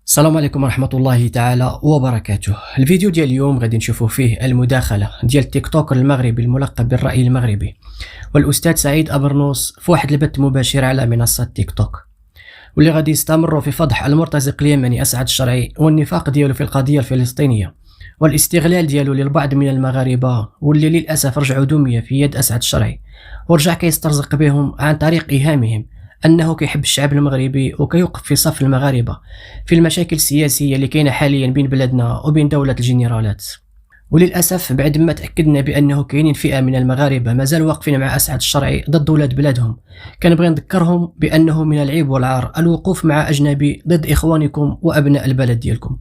السلام عليكم ورحمة الله تعالى وبركاته. الفيديو ديال اليوم غادي نشوفوا فيه المداخلة ديال تيك توكر المغربي الملقب بالرأي المغربي والأستاذ سعيد أبرنوس في واحد البث مباشر على منصة تيك توك، واللي غادي يستمروا في فضح المرتزق اليمني أسعد الشرعي والنفاق ديالو في القضية الفلسطينية والاستغلال ديالو للبعض من المغاربة، واللي للأسف رجعوا دمية في يد أسعد الشرعي ورجع كيسترزق بهم عن طريق إيهامهم أنه كيحب الشعب المغربي وكيوقف في صف المغاربة في المشاكل السياسية اللي كاينة حاليا بين بلادنا وبين دولة الجنرالات. وللأسف بعد ما تأكدنا بأنه كاينين فئة من المغاربة مازال واقفين مع أسعد الشرعي ضد ولاد بلادهم، كنبغي نذكرهم بأنه من العيب والعار الوقوف مع أجنبي ضد إخوانكم وأبناء البلد ديالكم،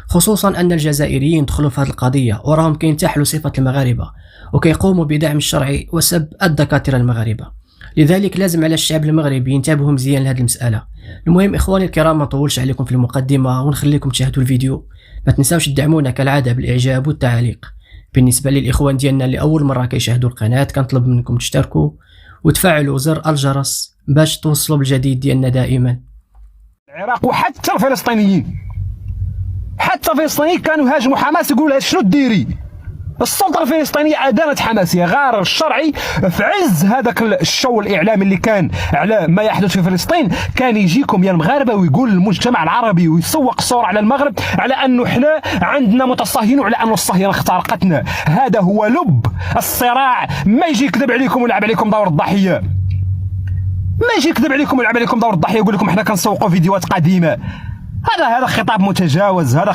خصوصا أن الجزائريين دخلوا في هذه القضية وراهم كينتحلوا صفة المغاربة وكيقوموا بدعم الشرعي وسب الدكاترة المغاربة. لذلك لازم على الشعب المغربي ينتبهوا مزيان لهذه المسألة. المهم إخواني الكرام، ما نطولش عليكم في المقدمة ونخليكم تشاهدوا الفيديو. ما تنساوش تدعمونا كالعادة بالإعجاب والتعليق. بالنسبة للإخوان ديالنا اللي أول مرة كيشاهدوا القناة، كنطلب منكم تشتركوا وتفعلوا زر الجرس باش توصلوا بالجديد ديالنا دائما. العراق وحتى الفلسطينيين كانوا هاجموا حماس، يقول شنو ديري. السلطة الفلسطينية أدانت حماس، غار الشرعي في عز هذاك الشو الإعلامي اللي كان على ما يحدث في فلسطين، كان يجيكم يا المغاربة ويقول للمجتمع العربي ويسوق الصورة على المغرب على أنه إحنا عندنا متصهين وعلى أنه الصهيونة اخترقتنا. هذا هو لب الصراع. ما يجي يكذب عليكم ويلعب عليكم دور الضحية، ما يجي يكذب عليكم ويلعب عليكم دور الضحية ويقول لكم إحنا كنسوقوا فيديوهات قديمة. هذا خطاب متجاوز، هذا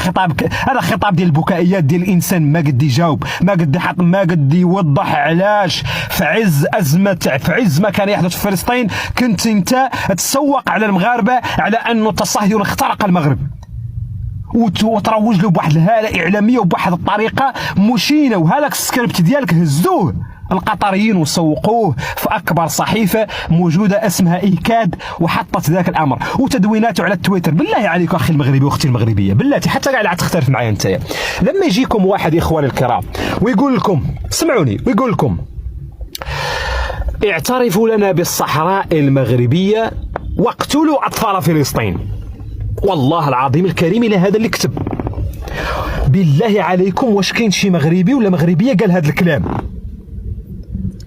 خطاب ديال البكائيات ديال الانسان. ما قد يجاوب، ما قد يوضح علاش في عز ازمه، في عز ما كان يحدث في فلسطين كنت انت تسوق على المغاربه على انه التصهيون اخترق المغرب وتروج له بواحد الهاله اعلاميه وبواحد الطريقه مشينه. وهذاك السكريبت ديالك هزوه القطريين وسوقوه في اكبر صحيفه موجوده اسمها ايكاد وحطت ذاك الامر وتدويناته على التويتر. بالله عليك اخي المغربي واختي المغربيه، بالله حتى قاعد تختلف معايا انت، لما يجيكم واحد اخواني الكرام ويقول لكم سمعوني، ويقول لكم اعترفوا لنا بالصحراء المغربيه واقتلوا اطفال فلسطين، والله العظيم الكريم الى هذا اللي كتب. بالله عليكم واش كاين شي مغربي ولا مغربيه قال هذا الكلام؟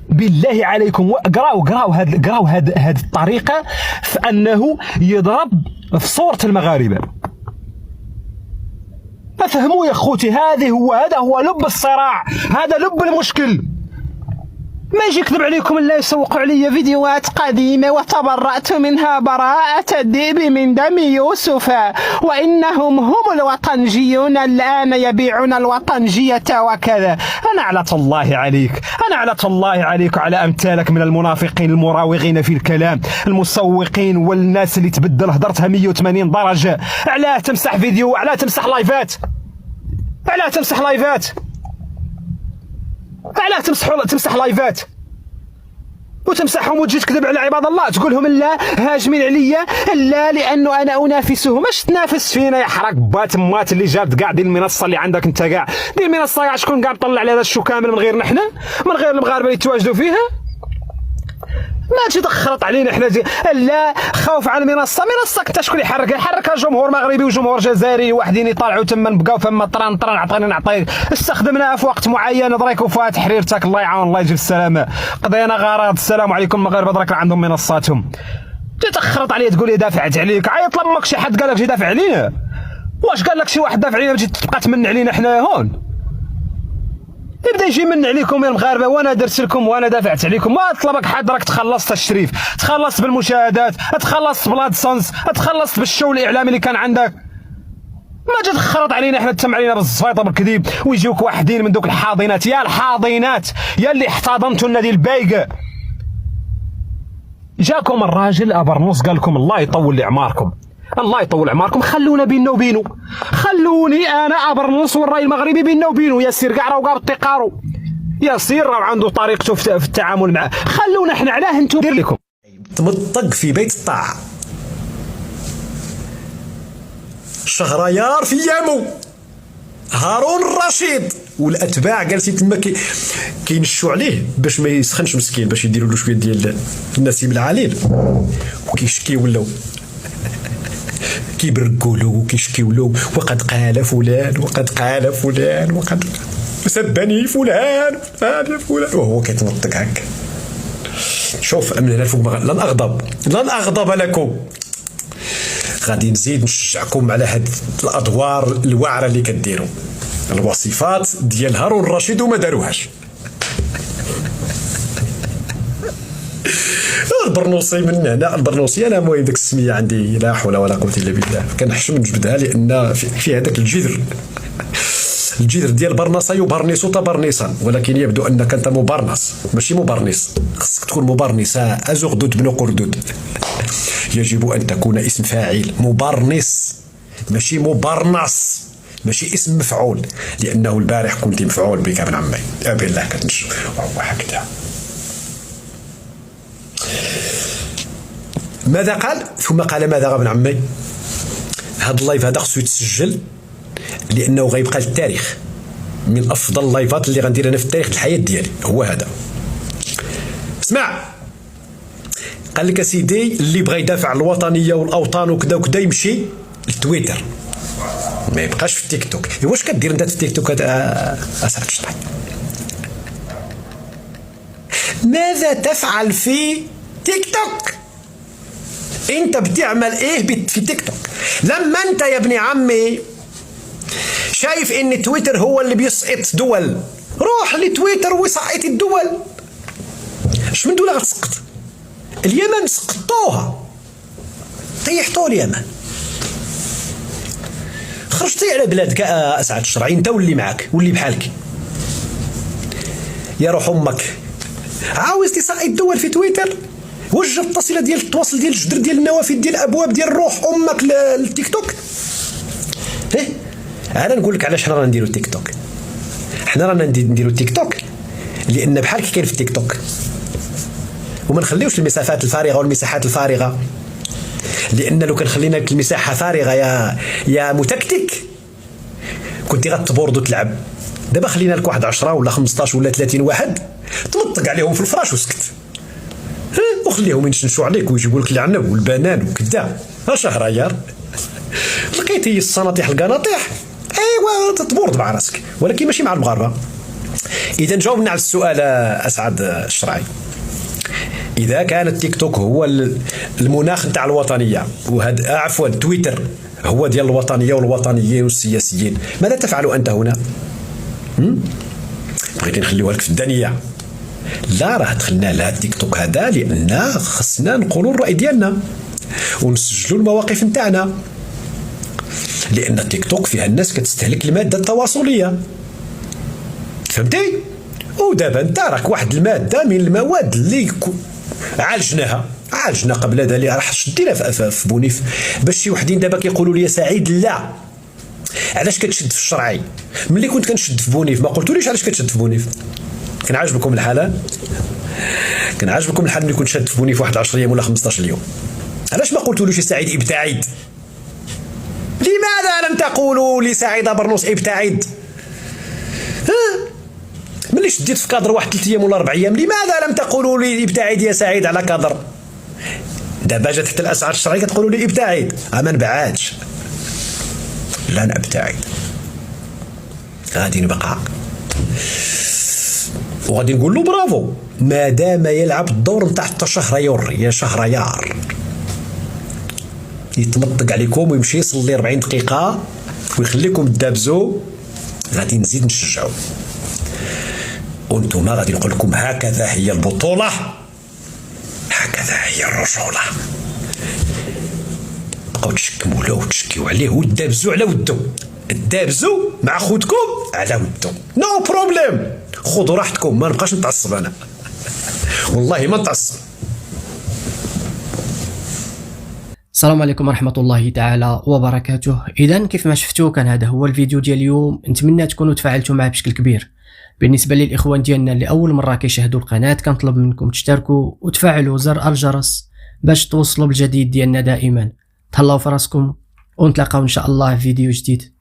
بالله عليكم قراو هذه الطريقه في انه يضرب في صوره المغاربه. افهموا يا خوتي، هذا هو لب الصراع، هذا لب المشكل. ما يجي يكذب عليكم الا يسوقوا علي فيديوهات قديمه وتبرأت منها براءة الذئب من دم يوسف، وانهم هم الوطنجيون الان يبيعون الوطنجيه وكذا. انا على الله عليك وعلى امثالك من المنافقين المراوغين في الكلام، المسوقين والناس اللي تبدل هضرتها 180 درجه. علاه تمسح فيديو، علاه تمسح لايفات، علاه تمسح لايفات وتمسحهم وتجي تكذب على عباد الله، تقول لهم لا هاجمين عليا، لا لانه انا انافسهم. اش تنافس فينا يا حرق بات مات اللي جابت كاع ديال المنصه اللي عندك انت، كاع ديال المنصه كاع شكون كاع طلع على هذا الشو كامل من غير نحن، من غير المغاربه اللي يتواجدوا فيها؟ ما تجي تخرط علينا احنا لا خوف على المنصه كنت شكون يحركها جمهور مغربي وجمهور جزائري وحدين يطالعوا تما نبقاو فما طران عطينا نعطيك. استخدمناها في وقت معين دريكم فيها تحريرتك، الله يعاون الله يجيب السلامه، قضينا غرض. السلام عليكم المغاربه درك عندهم منصاتهم، تخرط عليه تقول لي دافعت عليك. عيط لامك شي حد قال لك شي دافع علينا؟ واش قال لك شي واحد دافع علينا تجي تبقى تمن علينا احنا هون؟ يبدا يجي من عليكم يا المغاربه، وانا درت لكم وانا دافعت عليكم. ما طلبك حد، راك تخلصت الشريف، تخلصت بالمشاهدات، تخلصت بلاد سانس، تخلصت بالشو الاعلامي اللي كان عندك. ما جات تخرط علينا احنا، تتم علينا بالزفيطه بالكذب، ويجيوك واحدين من دوك الحاضنات، يا الحاضنات يا اللي احتضنتوا لنا ديال البايقه. جاكم الراجل ابرنوس قال لكم الله يطول لي عماركم، الله يطول عماركم، خلونا بيننا وبينه، خلوني انا ابرنوس والراي المغربي بيننا وبينه. ياسير كاع راهو قابط تيقارو، ياسير راه عنده طريقته في التعامل معه، خلونا احنا. علاه انتم دير لكم تمطق في بيت الطاعه، شهريار في يامو، هارون الرشيد والاتباع جالسي تما كينشوا عليه باش ما يسخنش مسكين، باش يديروا له شويه ديال النسيم العليل، وكيشكي ولاو كيبرقوا له وكيشكيو له، وقد قال فلان وقد قال فلان وقد سبني فلان وهو كيتنطق هكا. شوف من هنا الفوق لن أغضب لكم. غادي نزيد نشجعكم على هاد الأدوار الواعرة اللي كديروا، الوصفات ديال هارون الرشيد وما داروهاش. البرنوسي من هنا، البرنوسي انا المهم ديك السميه عندي لا حول ولا قوه الا بالله، كنحشم نجبدها لان في هذاك الجذر ديال برنصه يبرنس تبرنيصا، ولكن يبدو انك انت مبرنص ماشي مبرنص، خصك تكون مبرنص. ازغدد بن قردد، يجب ان تكون اسم فاعل مبرنص ماشي مبرنص، ماشي اسم مفعول، لانه البارح كنت مفعول بك ابن عمي ابي الله كتنش وهو هكذا. ماذا قال؟ ثم قال ماذا ابن عمي؟ هذا اللايف هذا خصو يتسجل لانه غيبقى للتاريخ، من افضل اللايفات اللي غندير انا في التاريخ الحياه ديالي هو هذا. اسمع، قال لك سيدي اللي بغى يدافع عن الوطنيه والاوطان وكذا وكذا يمشي لتويتر، ما يبقاش في التيك توك. واش كدير انت في التيك توك؟ اسعد الشرعي، ماذا تفعل في تيك توك؟ انت بتعمل ايه في تيك توك؟ لما انت يا ابن عمي شايف ان تويتر هو اللي بيسقط دول، روح لتويتر وسقط الدول. اش من دولة غتسقط؟ اليمن سقطوها، طيحتوا اليمن. خرجتي على بلادك اسعد الشرعي، انت واللي معاك واللي بحالك يا روح امك. عاوز تسقط الدول في تويتر؟ وجه التصله ديال التواصل ديال الجدر ديال النوافذ ديال الابواب ديال روح امك للتيك توك. ايه انا نقول لك علاش حنا رانا نديرو التيك توك. حنا رانا نديرو التيك توك لان بحالك كاين في التيك توك، وما نخليوش المسافات الفارغه والمساحات الفارغه، لان لو كان خلينا لك المساحه فارغه يا متكتك كنت غتبورد وتلعب. دابا خلينا لك واحد 10 ولا 15 ولا 30 واحد تمطق عليهم في الفراش وسكت، وخليهم ينشنشوا عليك ويجيبوا لك العنب والبنان وكذا. شهريار لقيتي السناطيح القناطيح، ايوا تتبورد مع راسك، ولكن ماشي مع المغاربه. اذا جاوبنا على السؤال اسعد الشرعي. اذا كان التيك توك هو المناخ نتاع الوطنيه، وهذا عفوا تويتر هو ديال الوطنيه والوطنيين والسياسيين، ماذا تفعل انت هنا؟ بغيتي نخليوها لك في الدنيا؟ لا، راه دخلنا لها التيك توك هذا لان خصنا نقولوا الراي ديالنا ونسجلوا المواقف نتاعنا، لان التيك توك فيها الناس كتستهلك الماده التواصليه، فهمتي؟ ودابا انت راك واحد الماده من المواد اللي عالجنا قبل ذلك، راح شدينا في بونيف باش شي وحدين دابا كيقولوا لي سعيد لا علاش كتشد في الشرعي؟ ملي كنت كنشد في بونيف ما قلتوليش علاش كتشد في بونيف. كان عاجبكم الحال؟ كان عاجبكم الحال ملي كنت شاد في بونيف واحد 10 ايام ولا 15 يوم؟ علاش ما قلتولوش سعيد ابتعد؟ لماذا لم تقولوا لسعيد برنوس ابتعد؟ ملي شديت في كادر واحد 3 ايام ولا 4 ايام لماذا لم تقولوا لي ابتعد يا سعيد على كادر؟ دابا جات حتى الاسعار الشرعيه كتقولوا لي ابتعد، ما نبعدش، لن ابتعد، غادي نبقى وغادي نقول له برافو ما دام يلعب الدور نتاع التشهريور يا شهريار، يتمطق عليكم ويمشي يصلي 40 دقيقه ويخليكم تدابزوا. غادي نزيد نشجعوا، وانتم غادي نقول لكم هكذا هي البطوله، هكذا هي الرجوله. بقاو تشكموا له وتشكيوا عليه وتدابزوا على ودو، تدابزوا مع خوتكم على ودو، نو بروبليم، خذوا راحتكم، ما نبقاش نتعصب انا والله ما نتعصب. السلام عليكم ورحمة الله تعالى وبركاته. إذن كيف ما شفتوا كان هذا هو الفيديو ديال اليوم، نتمنى تكونوا تفاعلتوا معه بشكل كبير. بالنسبة للإخوان ديالنا اللي أول مرة كيشاهدوا القناة كنطلب منكم تشتركوا وتفعلوا زر الجرس باش توصلوا بالجديد ديالنا دائما. تهلاو في راسكم ونتلاقاو إن شاء الله في فيديو جديد.